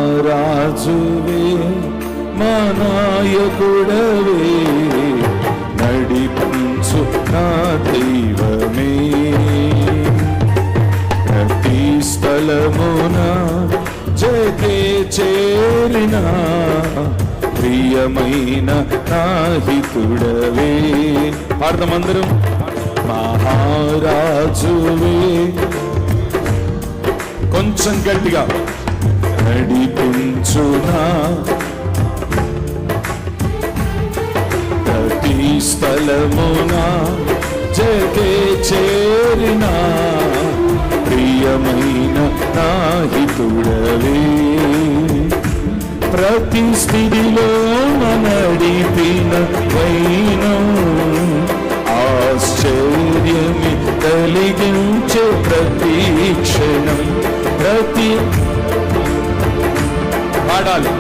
మహారాజువే మా నాయకుడవే నడిపించు నా దైవమే ప్రతి స్థలమున జతే చేరిన ప్రియమైన నాహితుడవే పాడదామందరం మహారాజువే కొంచెం గట్టిగా నడిపించునా ప్రతి స్థలమున జతే చేరిన ప్రియమైన నాహితుడవే ప్రతి స్థితిలో నడిపిన వైనం ఆశ్చర్యమి కలిగించే ప్రతి క్షణం ప్రతి పాడాలి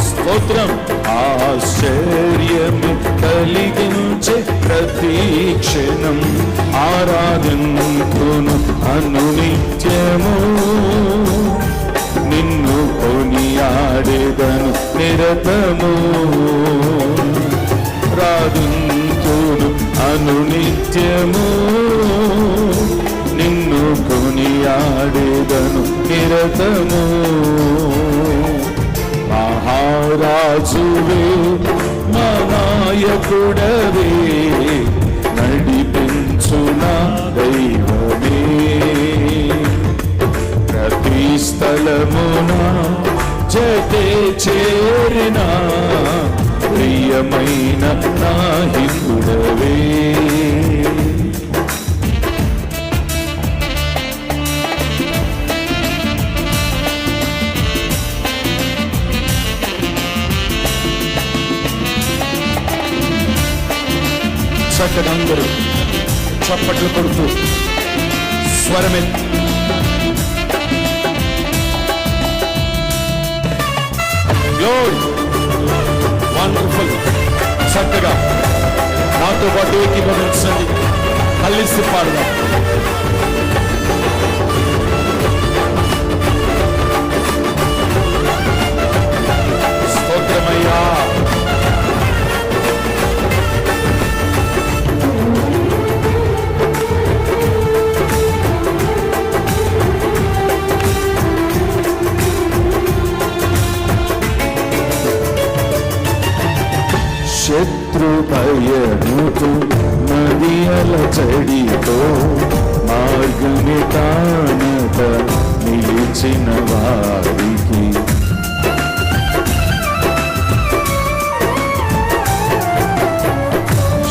స్తోత్రం ఆశ్చర్యమి కలిగించే ప్రతి క్షణం ఆరాధింతును అనునిత్యము నిన్ను కొనియాడెదను నిరతము రాధింతును అనునిత్యము నిన్ను కొనియాడెదను నిరతము మహారాజువే మా నాయకుడవే నడిపించు నా దైవమే ప్రతి స్థలమున జతే చేరిన ప్రియమైన నాహితుడవే చక్కగా అందరూ చప్పట్లు కొడుతూ స్వరమెత్తి వండర్ఫుల్ చక్కగా నాతో పాటు ఏకీభవించండి కలిసి పాడదాం స్తోత్రమయ్యా శత్రు భయముతో నదియల చడితో మార్గమి తానత నిలిచిన వారికి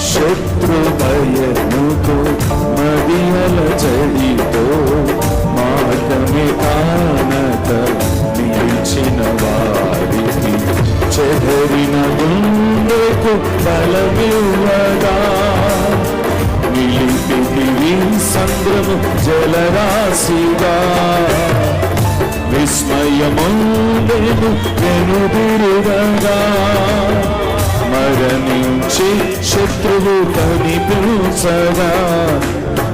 శత్రు భయముతో నదియల చడితో మార్గమి తానత నిలిచిన వారికి చెదరిన గుండెకు బలమివ్వగా నిలిపితివి సంద్రము జలరాశిగా విస్మయముండెను వెనుదిరుగగా మరణించి శత్రువు కనిపించగా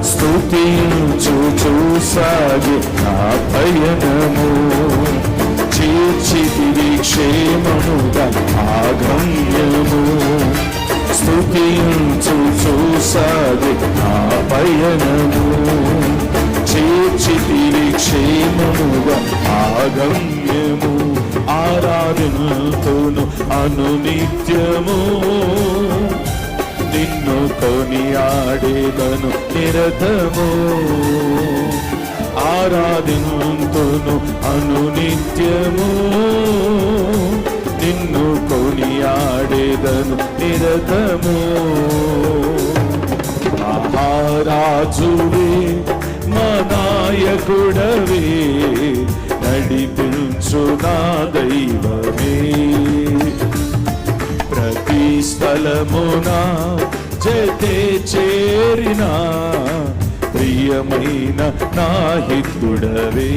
స్తుతించు చూసాగి నా పయనము చేర్చితివి క్షేమముగా ఆగమ్యము స్తుతించు చూసాగి నా పయనము చేర్చితివి క్షేమముగా ఆగమ్యము ఆరాధనతోను అనునిత్యము నిన్ను కొనియాడెదను నిరతము ఆరాధింతును అనునిత్యము నిన్ను కొనియాడెదను నిరతము మహారాజువే మా నాయకుడవే నడిపించు నా దైవమే ప్రతి స్థలమున జతే చేరిన ప్రియమైన నాహితుడవే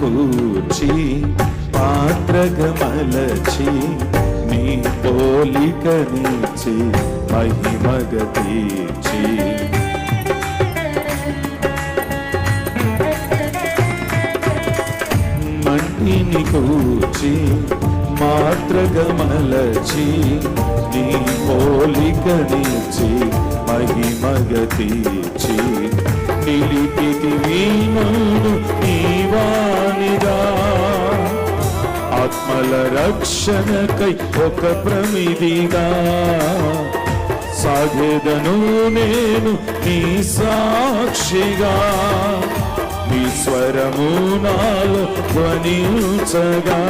కూర్చి పాత్రగమలచి నీ పోలికనిచి మహిమగ తీర్చి మంటిని కూర్చి మాత్రగమలచి నీ పోలికనిచి మహిమగ తీర్చి నిలిపితివి నన్ను నీవానిగా ఆత్మల రక్షణకై ఒక ప్రమిదిగా సాగెదను నేను నీ సాక్షిగా నీ స్వరము నాలో ధ్వనించగా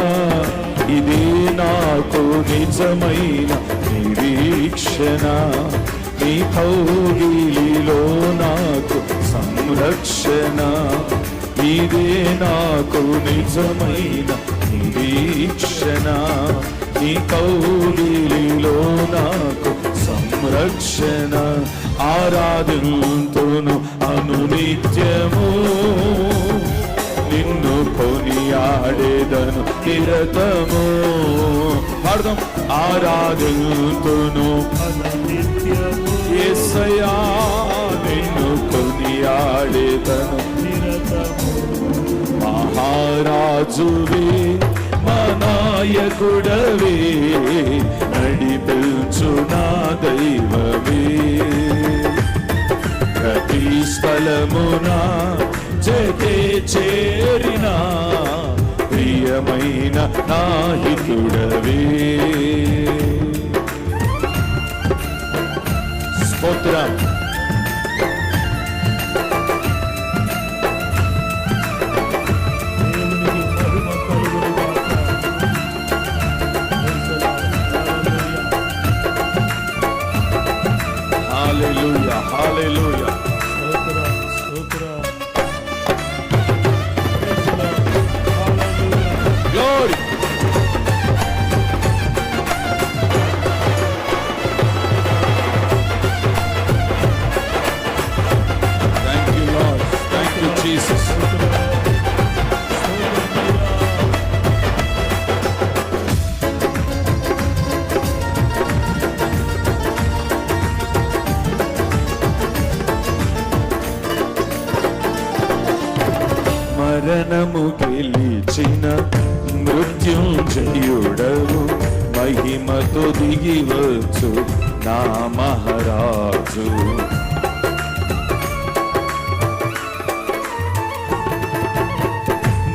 ఇది నాకు నిజమైన నిరీక్షణ నీ కౌగిలిలో నాకు సంరక్షణ ఇదే నాకు నిజమైన నిరీక్షణ నీ కౌగిలిలో నాకు సంరక్షణ ఆరాధింతును అనునిత్యము నిన్ను కొనియాడేదను నిరతము పాడదాం ఆరాధింతును యేసయ్యా నిన్ను కొనియాడేదను మహారాజువే మా నాయకుడవే నడిపించు నా దైవమే ప్రతి స్థలమున జతే చేరిన ప్రియమైన నా హితుడవే స్తోత్రం hallelujah hallelujah glory thank you Lord thank you Jesus మరణము గెలిచిన మృత్యుంజయుడవు మహిమతో దిగివచ్చు నా మహారాజు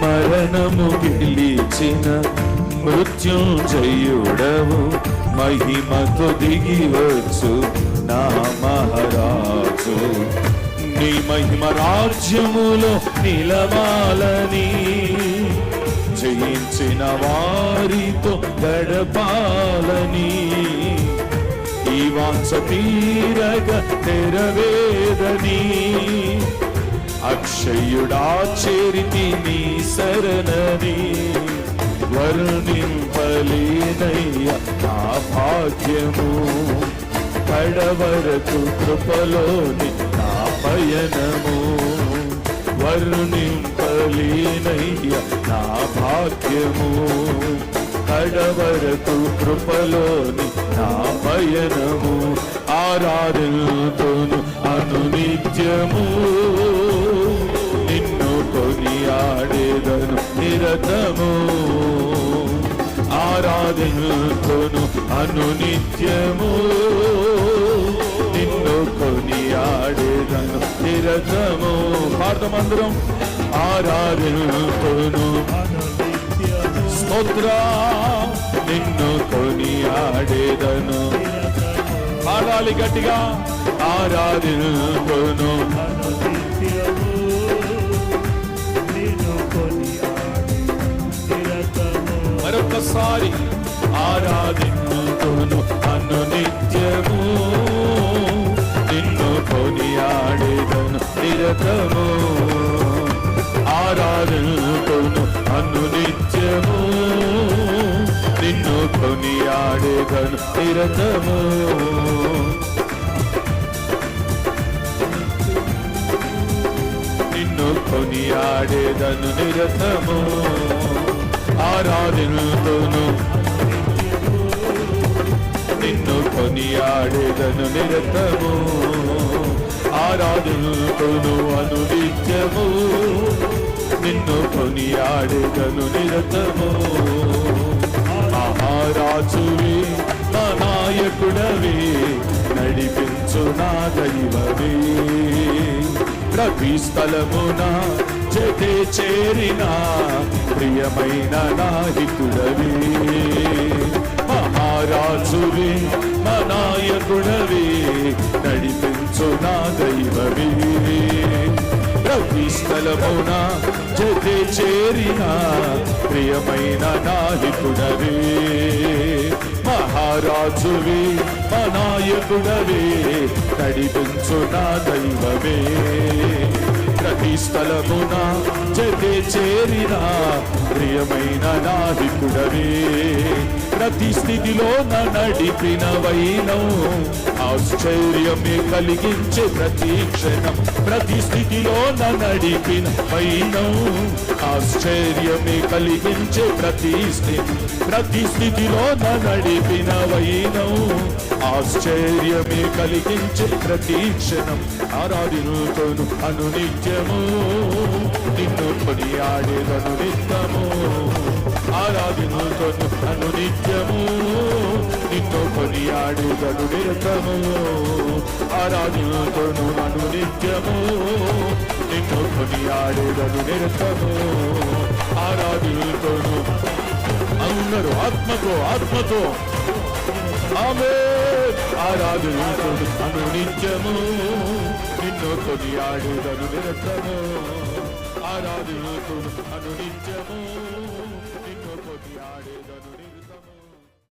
మరణము గెలిచిన మృత్యుంజయుడవు మహిమతో దిగివచ్చు నా మహారాజు నీ మహిమ రాజ్యములో నిలవాలని జయించిన వారితో గడపాలని ఈ వాంఛ తీరగా తెరవేదని అక్షయుడా చేరితి నీ శరణని వర్ణింపలేనయ్య నా భాగ్యము కడవరకు కృపలోని నా పయనము వర్ణింపలేనయ్య నా భాగ్యము కడవరకు కృపలోని నా పయనము ఆరాధింతును అనునిత్యము నిన్ను కొనియాడేదను నిరతము ఆరాధింతును అనునిత్యము నిన్ను కొనియాడేదను నిరతము పాడమందరం ఆరాధింతును స్తోత్ర నిన్ను కొనియాడేదను పాడాలి గట్టిగా ఆరాధింతును మరొకసారి ఆరాధింతును అనునిత్యము నిన్ను కొనియాడేదను నిరతము ఆరాధింతును అనునిత్యము నిన్ను కొనియాడేదను నిరతము నిన్ను కొనియాడేదను నిరతము, ఆరాధింతును నిన్ను కొనియాడేదను నిరతము, ఆరాధింతును అనునిత్యము, నిన్ను కొనియాడేదను నిరతము. మహారాజువే నా నాయకుడవే, నడిపించు నా దైవమే, ప్రతి స్థలమున జతే చేరిన ప్రియమైన నాయకుడవే. మహారాజువే నా నాయకుడవే, నడిపించు నా దైవమే, ప్రతి స్థలమున జతే చేరిన ప్రియమైన నాయకుడవే. మహారాజువే మా నాయకుడవే, నడిపించు నా దైవమే, ప్రతి స్థలమున జతే చేరిన ప్రియమైన నాయకుడవే. ప్రతి స్థితిలో నడిపిన వైనం, ఆశ్చర్యమే కలిగించే ప్రతి క్షణం, ప్రతి స్థితిలో నడిపిన వైనం, ఆశ్చర్యమే కలిగించే ప్రతి స్థితిలో నడిపిన వైనం, ఆశ్చర్యమే కలిగించే ప్రతి క్షణం. ఆరాధింతును అనునిత్యము, నిన్ను కొనియాడేదను నిత్యము, ఆరాధింతును అనునిత్యము, నిన్ను కొనియాడేదను నిరతము, ఆరాధింతును అనునిత్యము, నిన్ను కొనియాడేదను నిరతము, ఆరాధింతును. అందరూ ఆత్మతో ఆమేన్. ఆరాధింతును అనునిత్యము, నిన్ను కొనియాడేదను నిరతము, ఆరాధింతును అనునిత్యము.